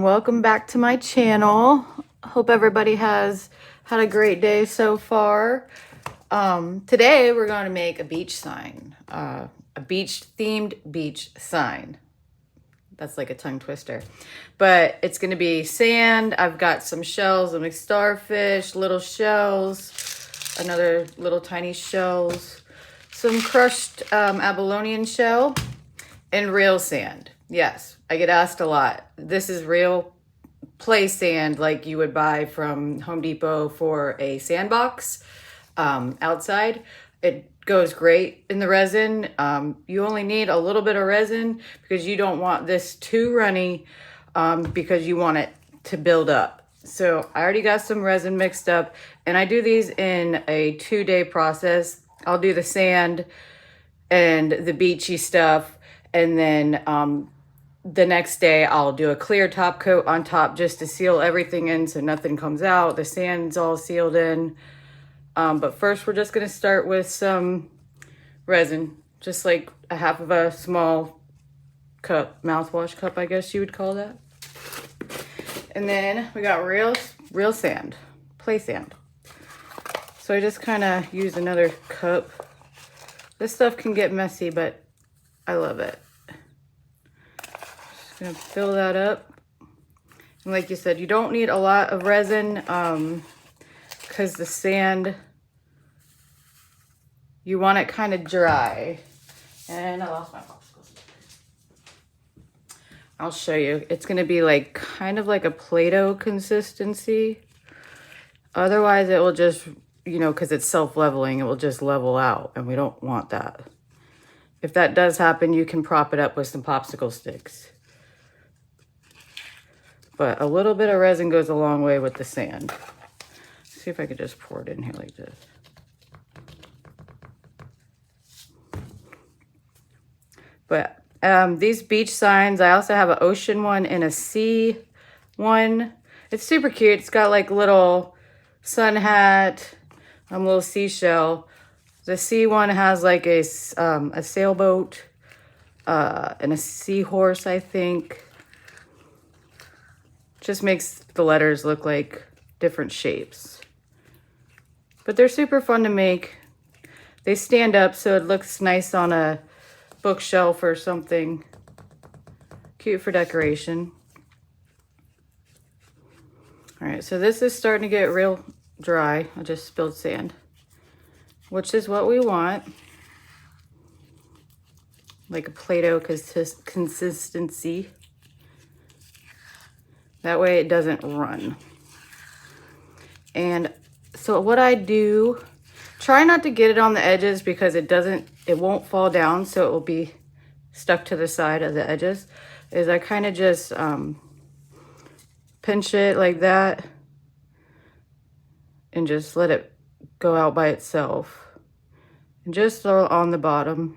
and welcome back to my channel. Hope everybody has had a great day so far. Today we're going to make a beach sign, a beach themed beach sign. That's like a tongue twister, but it's going to be sand. I've got some shells of mixed starfish, little shells, another little tiny shells, some crushed abalone shell, and real sand. Yes, I get asked a lot. This is real play sand like you would buy from Home Depot for a sandbox outside. It goes great in the resin. You only need a little bit of resin because you don't want this too runny because you want it to build up. So I already got some resin mixed up, and I do these in a 2-day process. I'll do the sand and the beachy stuff, and then the next day I'll do a clear top coat on top just to seal everything in so nothing comes out. The sand's all sealed in. But first we're just going to start with some resin, just like a half of a small cup, mouthwash cup, I guess you would call that. And then we got real sand, play sand. So I just kind of use another cup. This stuff can get messy, but I love it. Just gonna fill that up. And like you said, you don't need a lot of resin because the sand, you want it kind of dry. And I lost my popsicles. I'll show you. It's gonna be like kind of like a Play-Doh consistency. Otherwise it will just, you know, because it's self-leveling, it will just level out, and we don't want that. If that does happen, you can prop it up with some popsicle sticks. But a little bit of resin goes a long way with the sand. Let's see if I could just pour it in here like this. But these beach signs, I also have an ocean one and a sea one. It's super cute. It's got like little sun hat, little seashell. The sea one has like a sailboat and a seahorse, I think. Just makes the letters look like different shapes. But they're super fun to make. They stand up so it looks nice on a bookshelf or something. Cute for decoration. All right, so this is starting to get real dry. I just spilled sand, which is what we want. Like a Play-Doh consistency. That way it doesn't run. And so what I do, try not to get it on the edges because it won't fall down, so it will be stuck to the side of the edges, is I kind of just pinch it like that and just let it go out by itself. And just throw it on the bottom.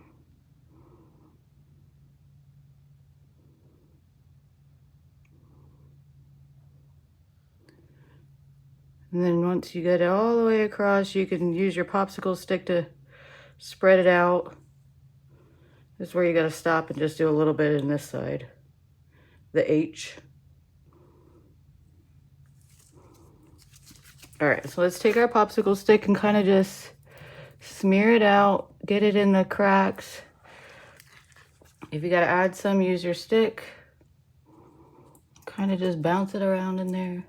And then once you get it all the way across, you can use your popsicle stick to spread it out. This is where you gotta stop and just do a little bit in this side, the H. All right, so let's take our popsicle stick and kind of just smear it out, get it in the cracks. If you gotta add some, use your stick. Kind of just bounce it around in there.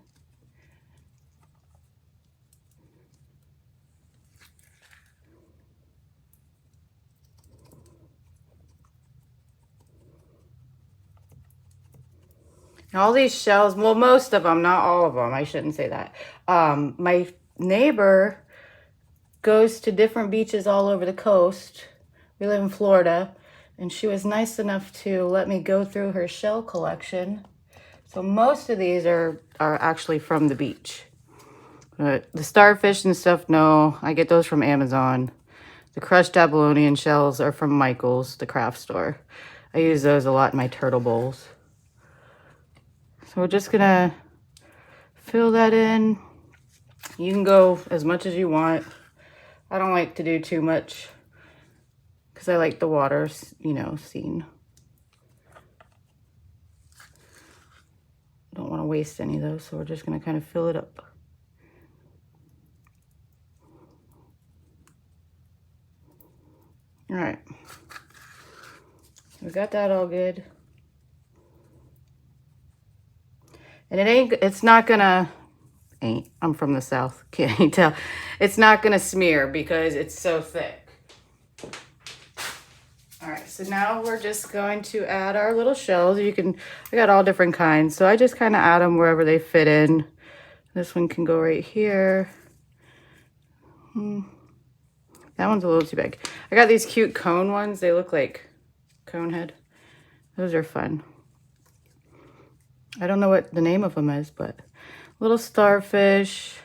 All these shells, well, most of them, not all of them. I shouldn't say that. My neighbor goes to different beaches all over the coast. We live in Florida, and she was nice enough to let me go through her shell collection. So most of these are actually from the beach. But the starfish and stuff, no, I get those from Amazon. The crushed abalone shells are from Michael's, the craft store. I use those a lot in my turtle bowls. So we're just gonna fill that in. You can go as much as you want. I don't like to do too much because I like the water, you know, seen. I don't want to waste any though, so we're just going to kind of fill it up. All right. We got that all good. And it's not gonna, I'm from the South, can't you tell? It's not gonna smear because it's so thick. All right, so now we're just going to add our little shells. I got all different kinds. So I just kind of add them wherever they fit in. This one can go right here. That one's a little too big. I got these cute cone ones. They look like cone head. Those are fun. I don't know what the name of them is, but little starfish.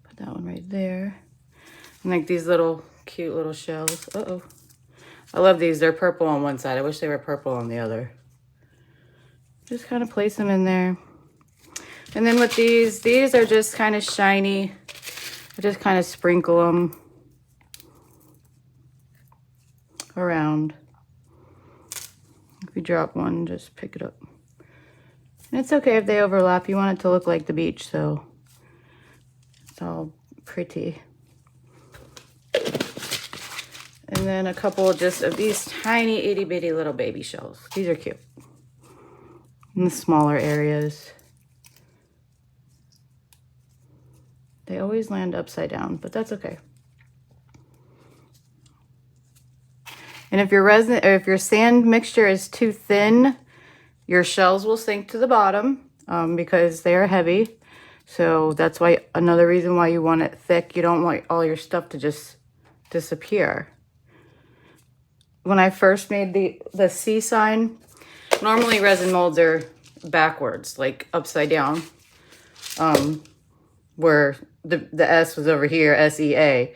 Put that one right there. And like these little cute little shells. Uh-oh. I love these. They're purple on one side. I wish they were purple on the other. Just kind of place them in there. And then with these are just kind of shiny. I just kind of sprinkle them around. If you drop one, just pick it up. And it's okay if they overlap. You want it to look like the beach, so it's all pretty. And then a couple just of these tiny itty bitty little baby shells. These are cute. In the smaller areas. They always land upside down, but that's okay. And if your resin or if your sand mixture is too thin, your shells will sink to the bottom because they are heavy. So that's why another reason why you want it thick. You don't want all your stuff to just disappear. When I first made the C sign, normally resin molds are backwards, like upside down, where the S was over here, SEA.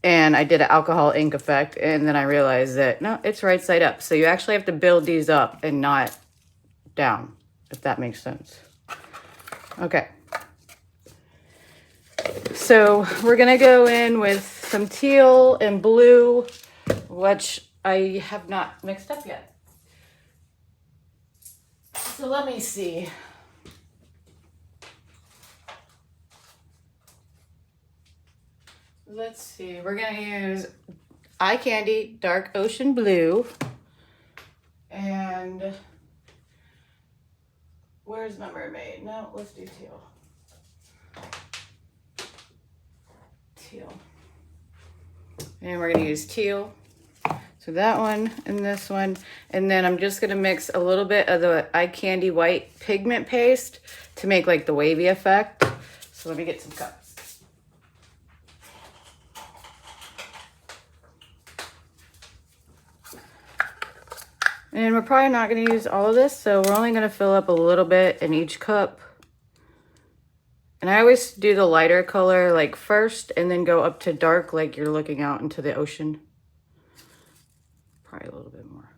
And I did an alcohol ink effect, and then I realized that, no, it's right side up. So you actually have to build these up and not down, if that makes sense. Okay. So we're going to go in with some teal and blue, which I have not mixed up yet. So let me see. Let's see, we're gonna use Eye Candy Dark Ocean Blue. And where's my mermaid? No, let's do teal. Teal. And we're gonna use teal. So that one and this one. And then I'm just gonna mix a little bit of the Eye Candy white pigment paste to make like the wavy effect. So let me get some cups. And we're probably not going to use all of this, so we're only going to fill up a little bit in each cup. And I always do the lighter color like first and then go up to dark like you're looking out into the ocean. Probably a little bit more.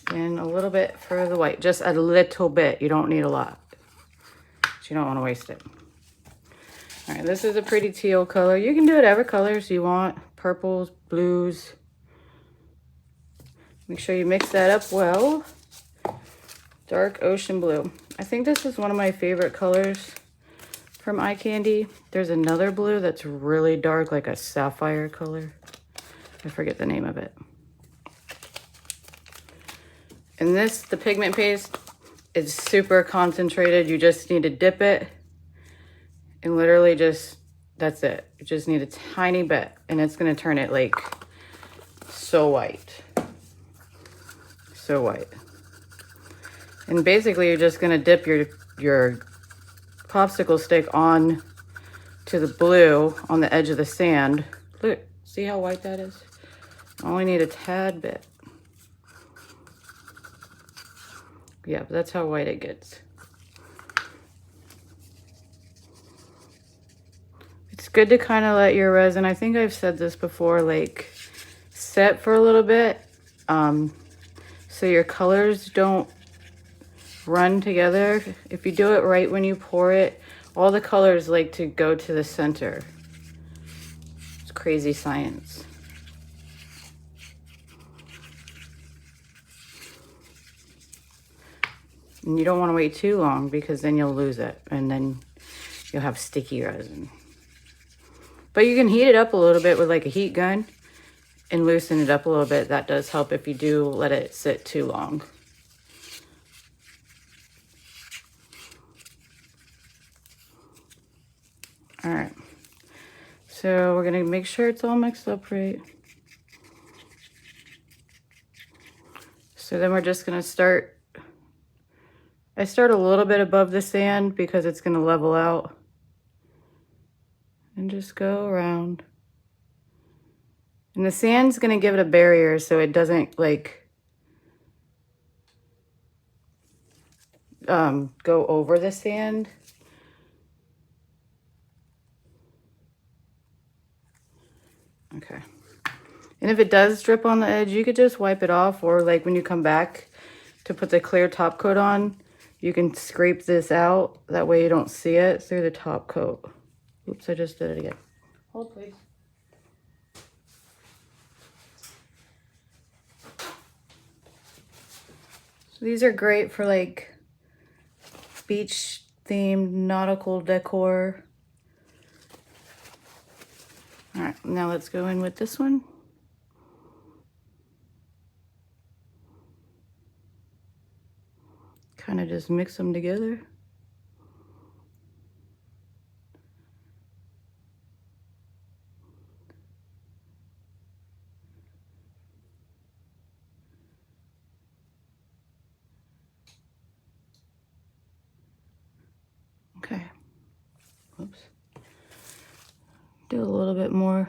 And a little bit for the white, just a little bit. You don't need a lot. But you don't want to waste it. All right, this is a pretty teal color. You can do whatever colors you want. Purples, blues. Make sure you mix that up well. Dark ocean blue. I think this is one of my favorite colors from Eye Candy. There's another blue that's really dark, like a sapphire color. I forget the name of it. And this, the pigment paste, is super concentrated. You just need to dip it and literally just, that's it. You just need a tiny bit and it's gonna turn it like so white. So white. And basically you're just gonna dip your popsicle stick on to the blue on the edge of the sand. Look, see how white that is? I only need a tad bit. Yeah, but that's how white it gets. It's good to kind of let your resin, I think I've said this before, like set for a little bit so your colors don't run together. If you do it right when you pour it, all the colors like to go to the center. It's crazy science. And you don't want to wait too long because then you'll lose it and then you'll have sticky resin. But you can heat it up a little bit with like a heat gun and loosen it up a little bit. That does help if you do let it sit too long. All right, so we're gonna make sure it's all mixed up right. So then we're just gonna start, I start a little bit above the sand because it's gonna level out. And just go around. And the sand's gonna give it a barrier so it doesn't like go over the sand. Okay. And if it does drip on the edge, you could just wipe it off, or like when you come back to put the clear top coat on, you can scrape this out. That way you don't see it through the top coat. Oops, I just did it again. Hold please. So these are great for like beach themed nautical decor. All right, now let's go in with this one. Kind of just mix them together. Okay. Oops. Do a little bit more.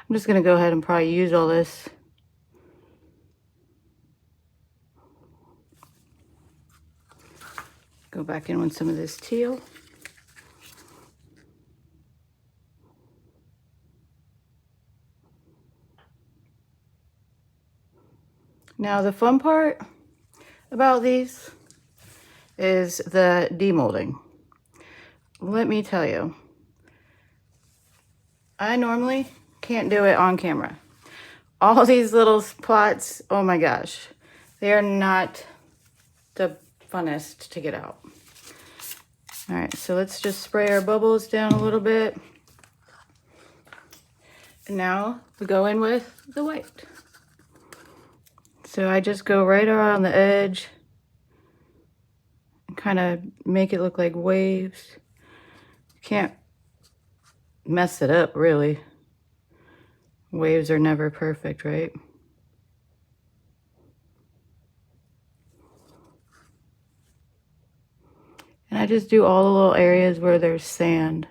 I'm just gonna go ahead and probably use all this. Go back in with some of this teal. Now the fun part about these is the demolding. Let me tell you, I normally can't do it on camera. All these little spots, oh my gosh, they are not the funnest to get out. All right, so let's just spray our bubbles down a little bit. And now we go in with the white. So I just go right around the edge and kind of make it look like waves. Can't mess it up, really. Waves are never perfect, right? And I just do all the little areas where there's sand.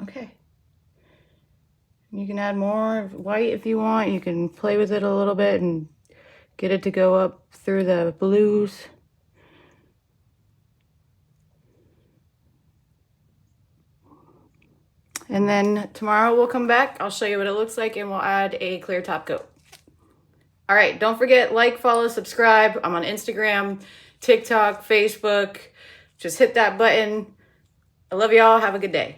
Okay. You can add more white if you want. You can play with it a little bit and get it to go up through the blues. And then tomorrow we'll come back. I'll show you what it looks like and we'll add a clear top coat. All right, don't forget, like, follow, subscribe. I'm on Instagram, TikTok, Facebook. Just hit that button. I love y'all. Have a good day.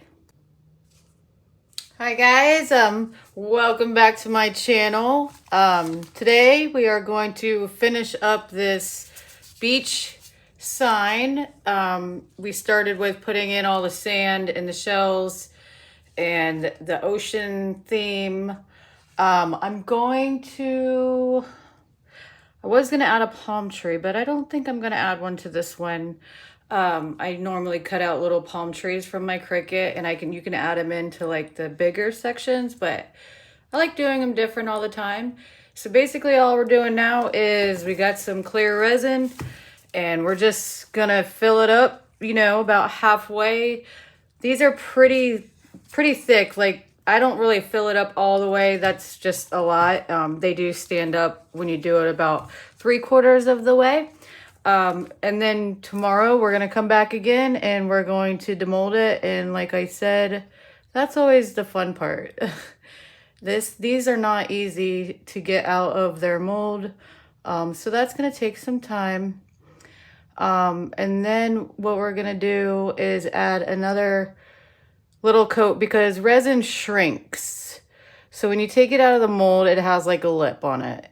Hi guys, welcome back to my channel. Today we are going to finish up this beach sign. We started with putting in all the sand and the shells and the ocean theme. I was gonna add a palm tree, but I don't think I'm gonna add one to this one. I normally cut out little palm trees from my Cricut and you can add them into like the bigger sections, but I like doing them different all the time. So basically all we're doing now is we got some clear resin and we're just gonna fill it up, you know, about halfway. These are pretty thick. Like I don't really fill it up all the way. That's just a lot. They do stand up when you do it about 3/4 of the way. And then tomorrow we're going to come back again and we're going to demold it. And like I said, that's always the fun part. These are not easy to get out of their mold. So that's gonna take some time. And then what we're gonna do is add another little coat because resin shrinks. So when you take it out of the mold, it has like a lip on it.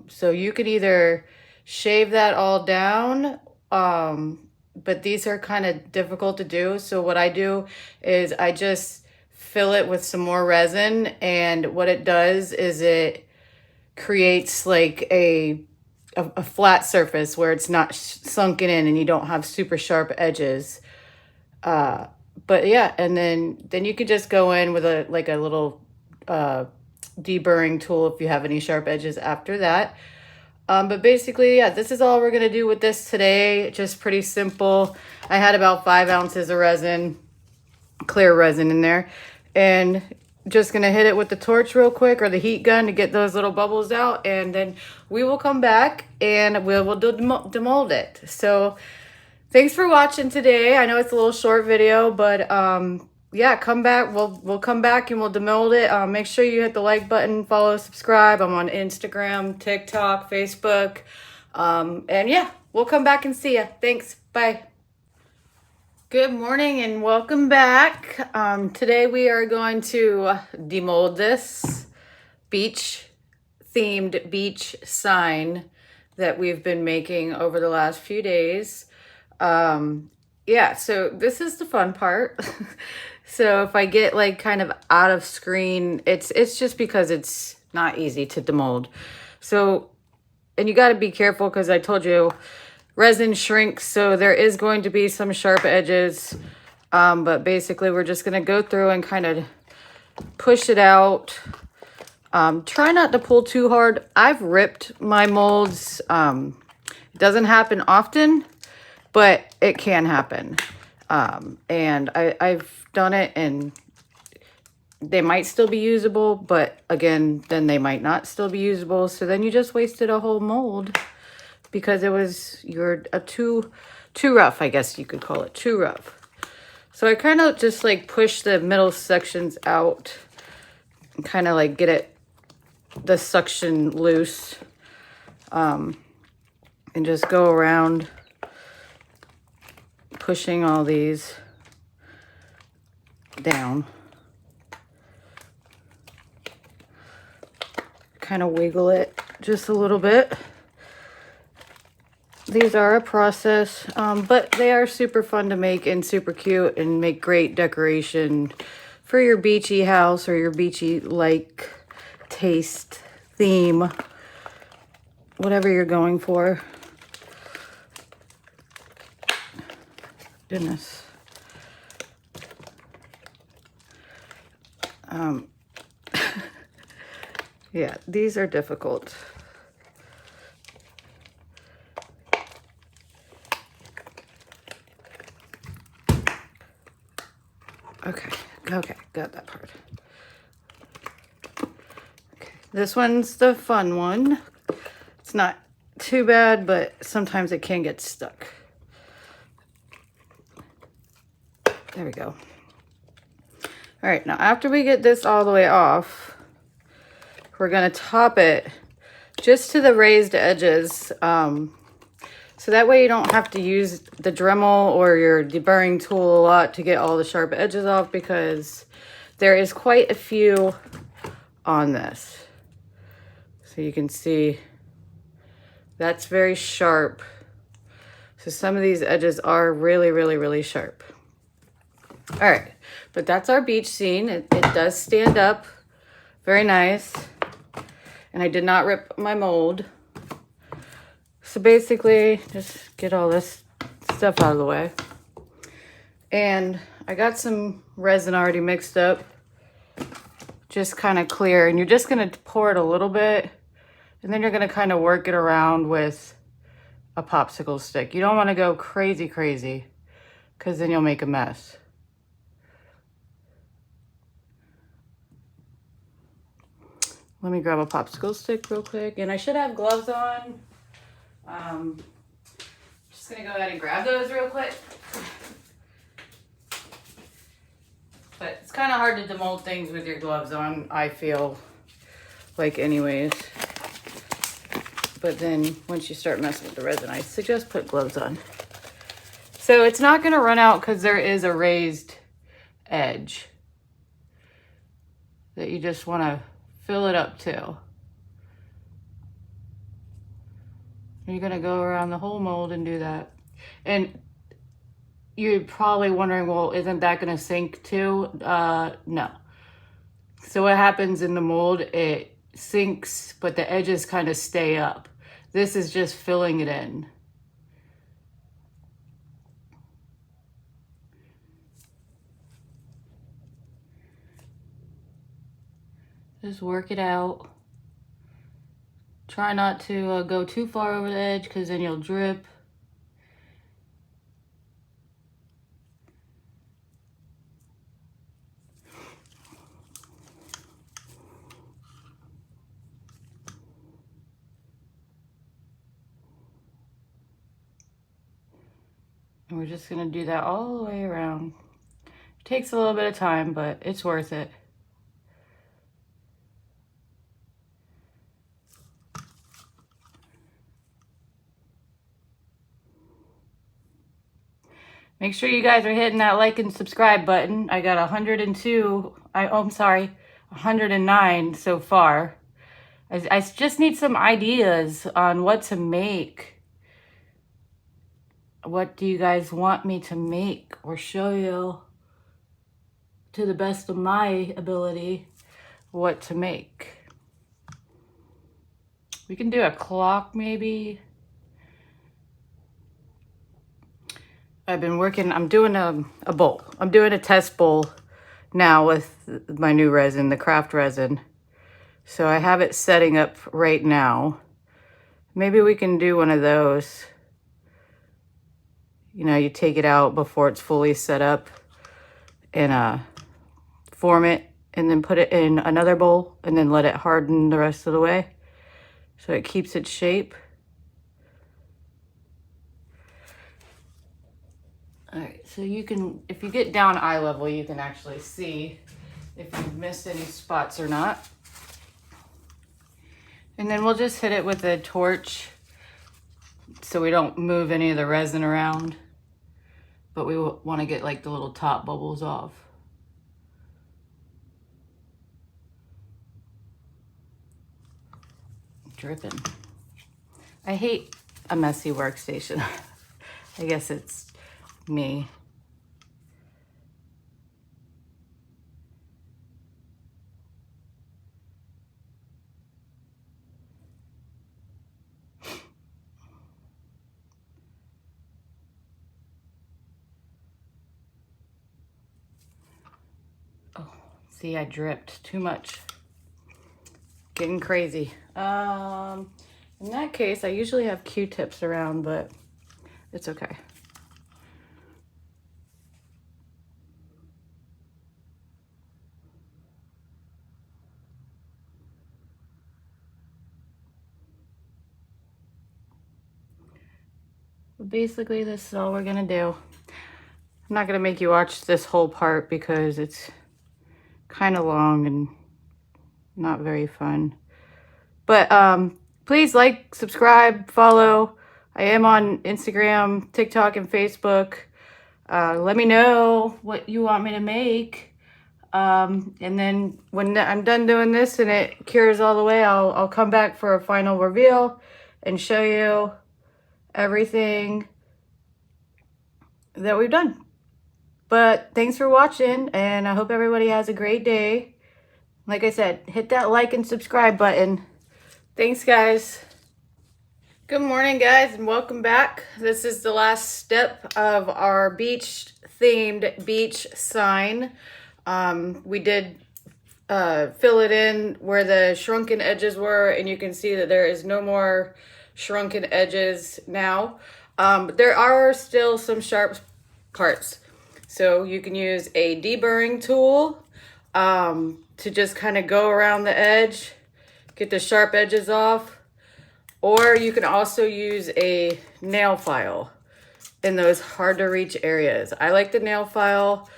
So you could either shave that all down, but these are kind of difficult to do. So what I do is I just fill it with some more resin, and what it does is it creates like a flat surface where it's not sunken in and you don't have super sharp edges. But yeah, and then you could just go in with a little deburring tool if you have any sharp edges after that. But basically, yeah, this is all we're gonna do with this today. Just pretty simple. I had about 5 ounces of resin, clear resin in there, and just gonna hit it with the torch real quick or the heat gun to get those little bubbles out, and then we will come back and we'll demold it. So thanks for watching today. I know it's a little short video, but yeah, come back. We'll come back and we'll demold it. Make sure you hit the like button, follow, subscribe. I'm on Instagram, TikTok, Facebook. And yeah, we'll come back and see ya. Thanks. Bye. Good morning and welcome back. Today we are going to demold this beach-themed beach sign that we've been making over the last few days. Yeah, so this is the fun part. So if I get like kind of out of screen, it's just because it's not easy to demold. So, and you got to be careful because I told you resin shrinks, so there is going to be some sharp edges. But basically we're just going to go through and kind of push it out. Try not to pull too hard. I've ripped my molds. It doesn't happen often, but it can happen. And I've done it, and they might still be usable, but again, then they might not still be usable. So then you just wasted a whole mold because it was too rough, I guess you could call it, too rough. So I kind of just like push the middle sections out and kind of like get the suction loose, and just go around pushing all these down. Kind of wiggle it just a little bit. These are a process, but they are super fun to make and super cute and make great decoration for your beachy house or your beachy like taste theme, whatever you're going for. Goodness. Yeah, these are difficult. Okay, got that part. Okay, this one's the fun one. It's not too bad, but sometimes it can get stuck. There we go. All right, now after we get this all the way off, we're gonna top it just to the raised edges. So that way you don't have to use the Dremel or your deburring tool a lot to get all the sharp edges off, because there is quite a few on this. So you can see that's very sharp. So some of these edges are really, really, really sharp. All right, but that's our beach scene. It does stand up very nice. And I did not rip my mold. So basically, just get all this stuff out of the way. And I got some resin already mixed up. Just kind of clear. And you're just going to pour it a little bit. And then you're going to kind of work it around with a popsicle stick. You don't want to go crazy, because then you'll make a mess. Let me grab a popsicle stick real quick. And I should have gloves on. Just gonna go ahead and grab those real quick. But it's kind of hard to demold things with your gloves on, I feel. like anyways. But then once you start messing with the resin, I suggest put gloves on. So it's not gonna run out because there is a raised edge that you just wanna fill it up to. You're gonna go around the whole mold and do that. And you're probably wondering, well, isn't that gonna sink too? No. So what happens in the mold, it sinks, but the edges kind of stay up. This is just filling it in. Just work it out. Try not to go too far over the edge because then you'll drip. And we're just gonna do that all the way around. It takes a little bit of time, but it's worth it. Make sure you guys are hitting that like and subscribe button. I got 109 so far. I just need some ideas on what to make. What do you guys want me to make or show you to the best of my ability what to make? We can do a clock maybe. I've been working, I'm doing a bowl. I'm doing a test bowl now with my new resin, the craft resin. So I have it setting up right now. Maybe we can do one of those. You know, you take it out before it's fully set up and form it and then put it in another bowl and then let it harden the rest of the way so it keeps its shape. All right, so you can, if you get down eye level, you can actually see if you've missed any spots or not. And then we'll just hit it with a torch so we don't move any of the resin around, but we want to get like the little top bubbles off. Dripping. I hate a messy workstation. I guess it's me. Oh, see, I dripped too much. Getting crazy. In that case, I usually have Q-tips around, but it's okay. But basically, this is all we're gonna do. I'm not gonna make you watch this whole part because it's kind of long and not very fun. But please like, subscribe, follow. I am on Instagram, TikTok, and Facebook. Let me know what you want me to make. And then when I'm done doing this and it cures all the way, I'll come back for a final reveal and show you everything that we've done. But thanks for watching, and I hope everybody has a great day. Like I said, hit that like and subscribe button. Thanks, guys. Good morning, guys, and welcome back. This is the last step of our beach-themed beach sign. We did fill it in where the shrunken edges were, and you can see that there is no more shrunken edges now. But there are still some sharp parts. So you can use a deburring tool to just kind of go around the edge, get the sharp edges off. Or you can also use a nail file in those hard to reach areas. I like the nail file.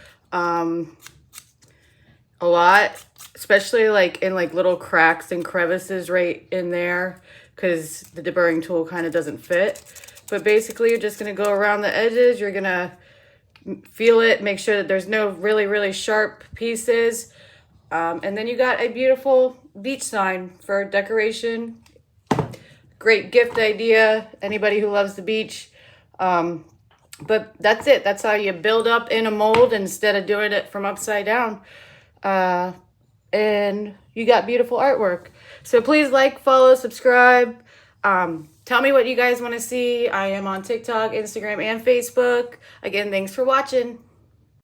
a lot, especially like in like little cracks and crevices right in there, because the deburring tool kind of doesn't fit. But basically, you're just going to go around the edges. You're going to feel it, make sure that there's no really, really sharp pieces. And then you got a beautiful beach sign for decoration. Great gift idea. Anybody who loves the beach. But that's it. That's how you build up in a mold instead of doing it from upside down. And you got beautiful artwork. So please like, follow, subscribe. Tell me what you guys want to see. I am on TikTok, Instagram, and Facebook. Again, thanks for watching.